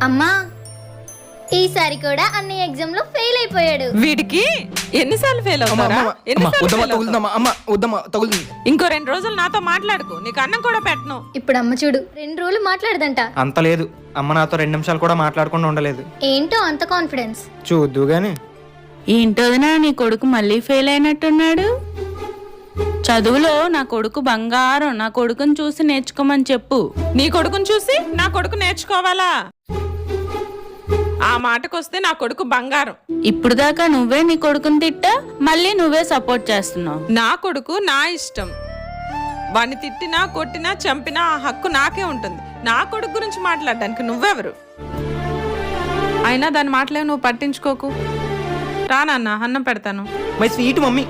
అమ్మా ఈసారి కూడా అన్ని ఎగ్జామ్ లో ఫెయిల్ అయిపోయాడు. వీడికి ఎన్నిసార్లు ఫెయిల్ అవుతారా? ఇంకో 2 రోజులు నాతో మాట్లాడుకో, నీకు అన్నం కూడా పెట్టను. ఇప్పుడు అమ్మ చూడు 2 రోజులు మాట్లాడదంట. అంత లేదు, అమ్మ నాతో 2 నిమిషాలు కూడా మాట్లాడకుండా ఉండలేదు. ఏంటో అంత కాన్ఫిడెన్స్. చూద్దు గాని. ఏంటోదినా నీ కొడుకు మళ్ళీ ఫెయిల్ అయినట్టున్నాడు. చదువులో నా కొడుకు బంగారం, నా కొడుకుని చూసి నేర్చుకోమని చెప్పు. నీ కొడుకుని చూసి నా కొడుకు నేర్చుకోవాలా? ఆ మాటకొస్తే నా కొడుకు బంగారం. ఇప్పుడు దాకా నువ్వే నీ కొడుకుని తిట్టా, మళ్ళీ నువ్వే సపోర్ట్ చేస్తున్నావు. నా కొడుకు నా ఇష్టం. వాడిని తిట్టినా కొట్టినా చంపినా ఆ హక్కు నాకే ఉంటుంది. నా కొడుకు గురించి మాట్లాడడానికి నువ్వెవరు? అయినా దాని మాటలే నువ్వు పట్టించుకోకు. రా నాన్న, అన్నం పెడతాను. My sweet mummy.